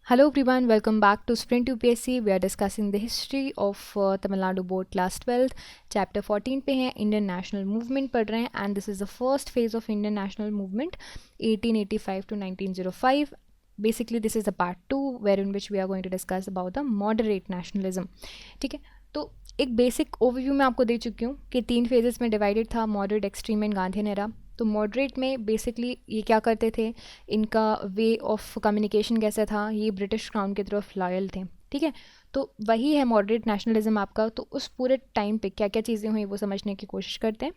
Hello everyone, welcome back to Sprint UPSC. We are discussing the history of Tamil Nadu Board Class 12. Chapter 14 पे हैं Indian National Movement पढ़ रहे हैं and this is the first phase of Indian National Movement 1885 to 1905. Basically this is the part 2 wherein which we are going to discuss about the moderate nationalism. ठीक है, तो एक basic overview मैं आपको दे चुकी हूँ कि 3 फेजेस में डिवाइडेड था, moderate, extreme and Gandhian era. तो मॉडरेट में बेसिकली ये क्या करते थे, इनका वे ऑफ कम्युनिकेशन कैसा था, ये ब्रिटिश क्राउन की तरफ लॉयल थे. ठीक है, तो वही है मॉडरेट नेशनलिज्म आपका. तो उस पूरे टाइम पे क्या क्या चीज़ें हुई वो समझने की कोशिश करते हैं.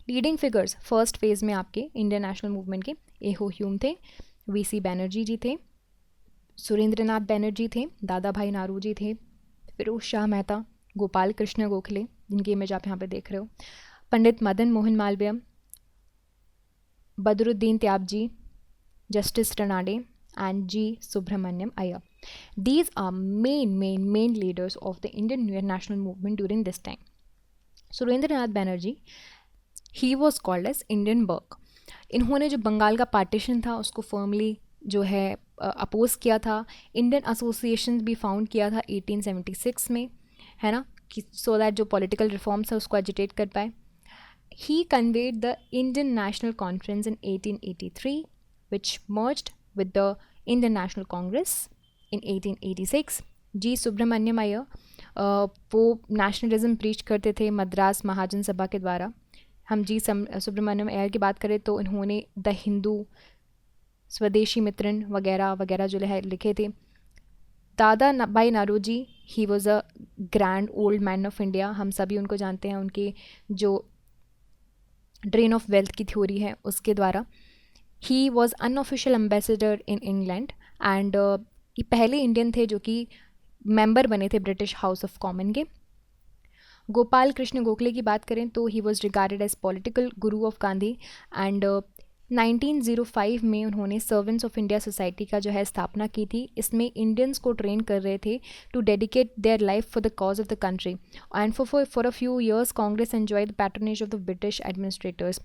लीडिंग फिगर्स फर्स्ट फेज में आपके इंडियन नेशनल मूवमेंट के एहो ह्यूम थे, वीसी बैनर्जी जी थे, सुरेंद्रनाथ बैनर्जी थे, दादा भाई नारोजी थे, फिरोज शाह मेहता, गोपाल कृष्ण गोखले जिनकी इमेज आप यहाँ पे देख रहे हो, Pandit Madan Mohan Malviya, Badruddin Tyabji, Justice Ranade, and G. Subramaniam Iyer. These are main leaders of the Indian national movement during this time. Surendranath Banerjee, he was called as Indian Burke. इन्होंने जो बंगाल का पार्टीशन था उसको फर्मली जो है अपोज किया था. इंडियन एसोसिएशन भी फाउंड किया था 1876 में, है ना, कि सो दैट जो पॉलिटिकल रिफॉर्म्स है उसको एजिटेट कर पाए. He convened the Indian National Conference in 1883, which merged with the Indian National Congress in 1886. जी सुब्रमण्यम अय्यर वो नेशनलिज्म प्रीच करते थे मद्रास महाजन सभा के द्वारा. हम जी सुब्रमण्यम अय्यर की बात करें तो इन्होंने द हिंदू, स्वदेशी मित्रन वगैरह वगैरह जो है लिखे थे. Dadabhai Naoroji, he was a grand old man of India. हम सभी उनको जानते हैं उनके जो ड्रेन ऑफ वेल्थ की थ्योरी है उसके द्वारा. He was unofficial ambassador in England and ये पहले इंडियन थे जो कि मेंबर बने थे ब्रिटिश हाउस ऑफ कॉमन के. गोपाल कृष्ण गोखले की बात करें तो he was regarded as political guru of Gandhi and 1905 में उन्होंने सर्वेंट्स ऑफ इंडिया सोसाइटी का जो है स्थापना की थी. इसमें इंडियंस को ट्रेन कर रहे थे to dedicate their life for the cause of the country and for a few years Congress enjoy the patronage of the British administrators.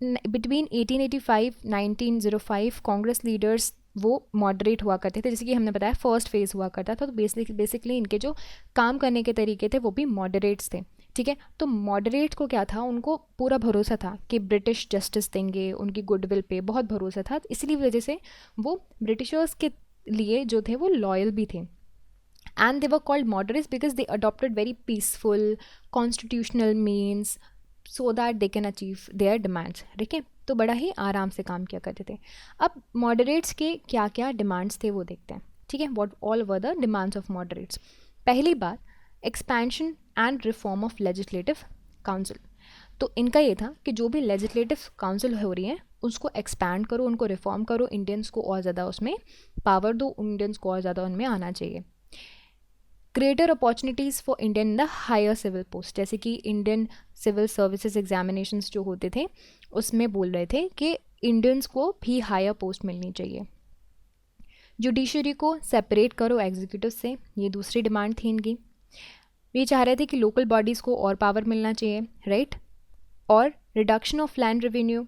Between 1885-1905 Congress leaders वो मॉडरेट हुआ करते थे, जैसे कि हमने बताया फर्स्ट फेज हुआ करता था. तो बेसिकली इनके जो काम करने के तरीके थे वो भी मॉडरेट्स थे. ठीक है, तो मॉडरेट को क्या था, उनको पूरा भरोसा था कि ब्रिटिश जस्टिस देंगे, उनकी गुडविल पे बहुत भरोसा था. इसीलिए वजह से वो ब्रिटिशर्स के लिए जो थे वो लॉयल भी थे. And they were called moderates because they adopted very peaceful constitutional means so that they can achieve their demands. ठीक है, तो बड़ा ही आराम से काम किया करते थे. अब मॉडरेट्स के क्या क्या डिमांड्स थे वो देखते हैं. ठीक है, what all were the demands of moderates. पहली बात, expansion and reform of legislative council. तो इनका ये था कि जो भी लेजिस्लेटिव काउंसिल हो रही है उसको एक्सपैंड करो, उनको रिफॉर्म करो, इंडियंस को और ज़्यादा उसमें पावर दो, इंडियंस को और ज़्यादा उनमें आना चाहिए. Greater opportunities for Indian in the higher civil post, जैसे कि इंडियन सिविल सर्विसेज एग्जामिनेशंस जो होते थे उसमें बोल रहे थे कि इंडियंस को भी हायर पोस्ट मिलनी चाहिए. जुडिशरी को सेपरेट करो एग्जीक्यूटिव से, ये दूसरी डिमांड थी इनकी. ये चाह रहे थे कि लोकल बॉडीज़ को और पावर मिलना चाहिए, राइट. और reduction of land revenue,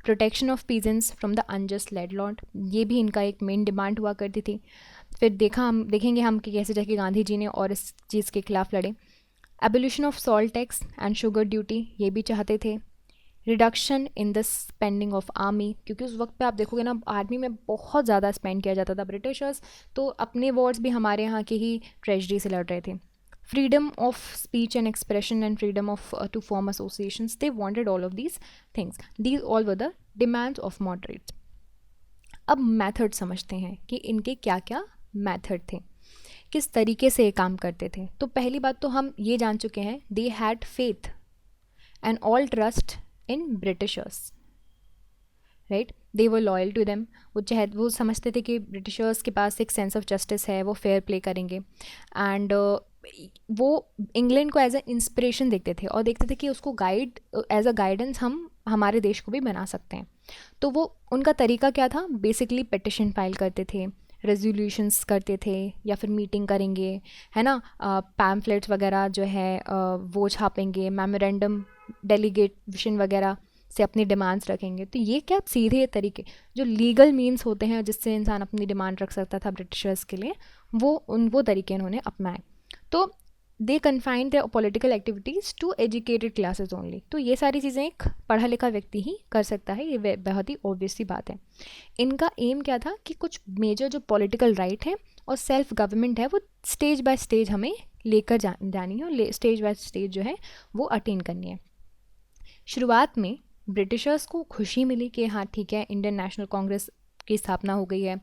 protection of peasants from the unjust landlord, ये भी इनका एक मेन डिमांड हुआ करती थी. फिर देखेंगे हम कि कैसे जाके गांधी जी ने और इस चीज़ के खिलाफ लड़े. Abolition of salt tax and sugar duty, ये भी चाहते थे. Reduction in the spending of army, क्योंकि उस वक्त पे आप देखोगे ना आर्मी में बहुत ज़्यादा स्पेंड किया जाता था. ब्रिटिशर्स तो अपने वॉर्स भी हमारे यहाँ के ही ट्रेजरी से लड़ रहे थे. Freedom of speech and expression and freedom of to form associations, they wanted all of these things. These all were the demands of moderates. अब मेथड समझते हैं कि इनके क्या क्या मेथड थे, किस तरीके से ये काम करते थे. तो पहली बात तो हम ये जान चुके हैं, they had faith and all trust in Britishers, right. They were loyal to them. वो समझते थे कि ब्रिटिशर्स के पास एक सेंस ऑफ जस्टिस है, वो फेयर प्ले करेंगे. एंड वो इंग्लैंड को एज ए इंस्पिरेशन देखते थे और देखते थे कि उसको गाइड एज अ गाइडेंस हम हमारे देश को भी बना सकते हैं. तो वो उनका तरीका क्या था, बेसिकली पिटिशन फाइल करते थे, रेजोल्यूशंस करते थे, या फिर मीटिंग करेंगे, है ना, पैम्फलेट्स वगैरह जो है वो छापेंगे, मेमोरेंडम डेलीगेशन वगैरह से अपनी डिमांड्स रखेंगे। तो ये क्या सीधे तरीके जो लीगल मीन्स होते हैं जिससे इंसान अपनी डिमांड रख सकता था ब्रिटिशर्स के लिए, वो तरीके इन्होंने अपनाए। तो they confined the political activities to educated classes only. तो ये सारी चीज़ें एक पढ़ा लिखा व्यक्ति ही कर सकता है, ये बहुत ही ऑब्वियस सी बात है। इनका एम क्या था कि कुछ मेजर जो पॉलिटिकल राइट है और सेल्फ गवर्नमेंट है वो स्टेज बाय स्टेज हमें लेकर जानी है, और स्टेज बाय स्टेज जो है वो अटेन करनी है। शुरुआत में ब्रिटिशर्स को खुशी मिली कि हाँ ठीक है, इंडियन नेशनल कांग्रेस की स्थापना हो गई है,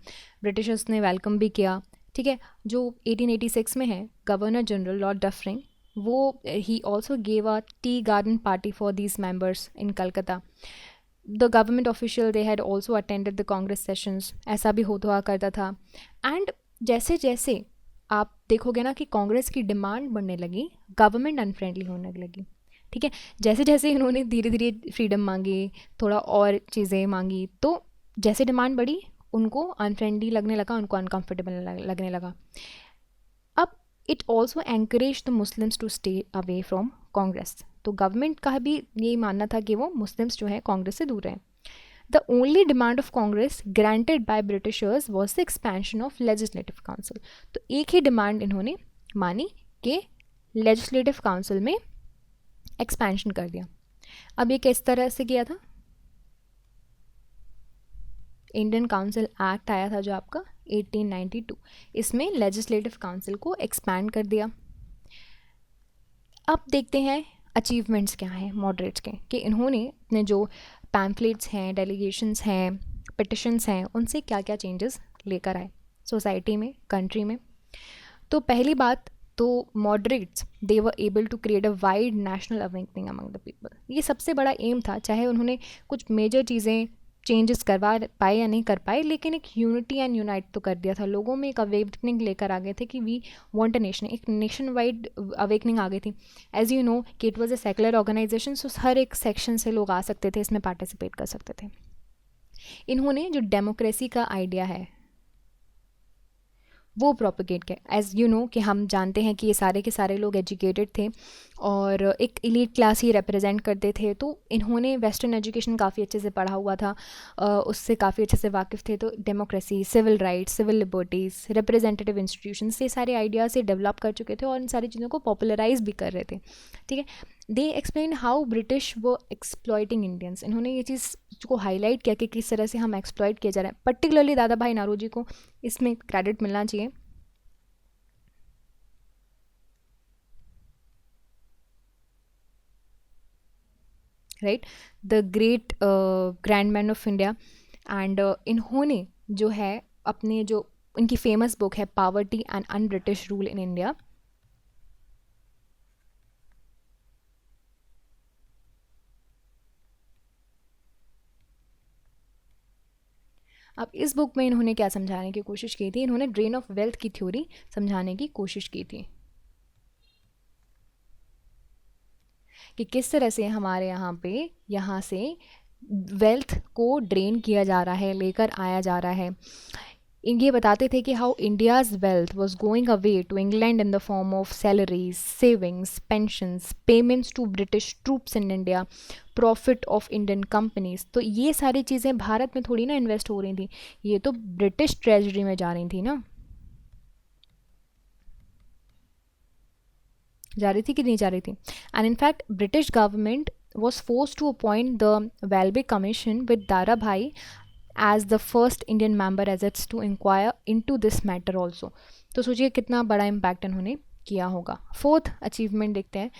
ब्रिटिशर्स ने वेलकम भी किया, ठीक है। जो 1886 में है, गवर्नर जनरल लॉर्ड डफरिंग, वो he also gave a tea garden party for these members in Calcutta. The government official they had also attended the Congress sessions, ऐसा भी होता हुआ करता था। एंड जैसे जैसे आप देखोगे ना कि कांग्रेस की डिमांड बढ़ने लगी, गवर्नमेंट अनफ्रेंडली होने लगी, ठीक है। जैसे जैसे इन्होंने धीरे धीरे फ्रीडम मांगी, थोड़ा और चीज़ें मांगी, तो जैसे डिमांड बढ़ी उनको अनफ्रेंडली लगने लगा, उनको अनकंफर्टेबल लगने लगा। अब it also encourage the Muslims to stay away from Congress. तो गवर्नमेंट का भी यही मानना था कि वो मुस्लिम्स जो है कांग्रेस से दूर रहें। The only demand of Congress granted by Britishers was the expansion of legislative council. तो एक ही डिमांड इन्होंने मानी कि लेजिस्लेटिव काउंसिल में एक्सपेंशन कर दिया। अब ये किस तरह से किया था? इंडियन काउंसिल एक्ट आया था जो आपका 1892, इसमें लेजिस्लेटिव काउंसिल को एक्सपैंड कर दिया। अब देखते हैं अचीवमेंट्स क्या हैं मॉडरेट्स के, कि इन्होंने अपने जो पैम्फलेट्स हैं, डेलीगेशंस हैं, पिटिशंस हैं, उनसे क्या क्या चेंजेस लेकर आए सोसाइटी में, कंट्री में। तो पहली बात तो moderates they were able to create a wide national awakening among the people. ये सबसे बड़ा एम था, चाहे उन्होंने कुछ मेजर चीज़ें चेंजेस करवा पाए या नहीं कर पाए, लेकिन एक यूनिटी एंड यूनाइट तो कर दिया था। लोगों में एक अवेकनिंग लेकर आ गए थे कि वी वांट अ नेशन, एक नेशन वाइड अवेकनिंग आ गई थी। एज यू नो कि it was a secular organisation, सो हर एक सेक्शन से लोग आ सकते थे, इसमें पार्टिसिपेट कर सकते थे। इन्होंने जो डेमोक्रेसी का आइडिया है वो प्रोपिगेट किया। एज़ यू नो कि हम जानते हैं कि ये सारे के सारे लोग एजुकेटेड थे और एक एलीट क्लास ही रिप्रेजेंट करते थे। तो इन्होंने वेस्टर्न एजुकेशन काफ़ी अच्छे से पढ़ा हुआ था, उससे काफ़ी अच्छे से वाकिफ़ थे। तो democracy, civil rights, civil liberties, representative institutions, ये सारे आइडियाज़ से डेवलप कर चुके थे और इन सारी चीज़ों को पॉपुलराइज भी कर रहे थे, ठीक है। दे एक्सप्लेन हाउ ब्रिटिश वो एक्सप्लॉइटिंग इंडियंस। इन्होंने ये चीज़ को हाईलाइट किया कि किस तरह से हम एक्सप्लॉइट किए जा रहे हैं। पर्टिकुलरली दादा भाई नारोजी को इसमें क्रेडिट मिलना चाहिए। Right, the great grand man of India. And इन्होंने जो है अपने जो इनकी फेमस बुक है poverty and un British rule in India, अब इस बुक में इन्होंने क्या समझाने की कोशिश की थी? इन्होंने ड्रेन ऑफ वेल्थ की थ्योरी समझाने की कोशिश की थी कि किस तरह से हमारे यहाँ से वेल्थ को ड्रेन किया जा रहा है, लेकर आया जा रहा है। ये बताते थे कि how India's wealth was going away to England in the form of salaries, savings, pensions, payments to British troops in India, profit of Indian companies. तो ये सारी चीज़ें भारत में थोड़ी ना इन्वेस्ट हो रही थी, ये तो ब्रिटिश ट्रेजरी में जा रही थी ना, जा रही थी कि नहीं जा रही थी। And in fact British government was force to appoint the Welby commission with Dadabhai as the first Indian member as it's to inquire in to this matter also. तो सोचिए कितना बड़ा इम्पैक्ट इन्होंने किया होगा। फोर्थ अचीवमेंट देखते हैं।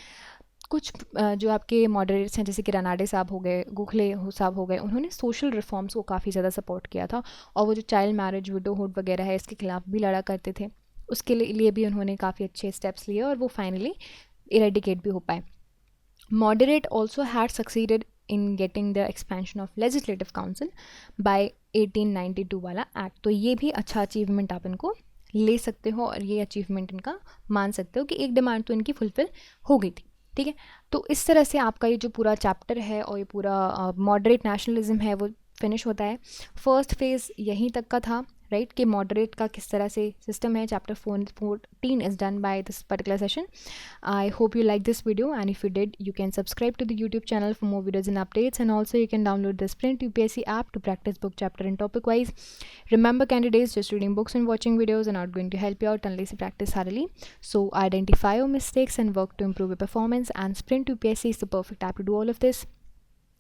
कुछ जो आपके मॉडरेट्स हैं जैसे कि रनाडे साहब हो गए, गोखले साहब हो गए, उन्होंने सोशल रिफॉर्म्स को काफ़ी ज़्यादा सपोर्ट किया था और वो जो चाइल्ड मैरिज, विडोहुड वगैरह है इसके खिलाफ भी लड़ा करते थे। उसके लिए भी उन्होंने काफ़ी अच्छे स्टेप्स लिए और वो फाइनली इरेडिकेट भी हो पाए। Moderate also had succeeded in getting the expansion of legislative council by 1892 वाला एक्ट। तो ये भी अच्छा अचीवमेंट आप इनको ले सकते हो और ये अचीवमेंट इनका मान सकते हो कि एक डिमांड तो इनकी फुलफिल हो गई थी, ठीक है। तो इस तरह से आपका ये जो पूरा चैप्टर है और ये पूरा मॉडरेट नेशनलिज्म है वो फिनिश होता है। फर्स्ट फेज़ यहीं तक का था। राइट, कि मॉडरेट का किस तरह से सिस्टम है. Chapter 14 is done by this particular session. I hope you like this video, and if you did, you can subscribe to the YouTube channel for more videos and updates, and also you can download the Sprint UPSC app to practice book chapter and topic wise. Remember, candidates, just reading books and watching videos are not going to help you out unless you practice thoroughly. So identify your mistakes and work to improve your performance, and Sprint UPSC is the perfect app to do all of this.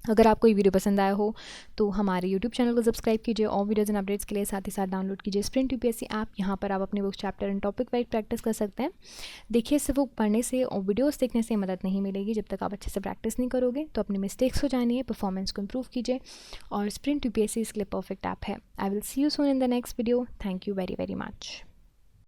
अगर आपको ये video पसंद आया हो तो हमारे YouTube channel को subscribe कीजिए और वीडियोज़ एंड अपडेट्स के लिए साथ ही साथ डाउनलोड कीजिए स्प्रिंट यूपीएससी ऐप. यहाँ पर आप अपने book chapter and topic wise practice कर सकते हैं. देखिए, सिर्फ बुक पढ़ने से और वीडियोस देखने से मदद नहीं मिलेगी. जब तक आप अच्छे से प्रैक्टिस नहीं करोगे तो अपनी मिस्टेक्स को जानिए, परफॉर्मेंस को इम्प्रूव कीजिए, और स्प्रिंट यूपीएससी इसके लिए परफेक्ट ऐप है. I will see you soon in the next video. Thank you very very much.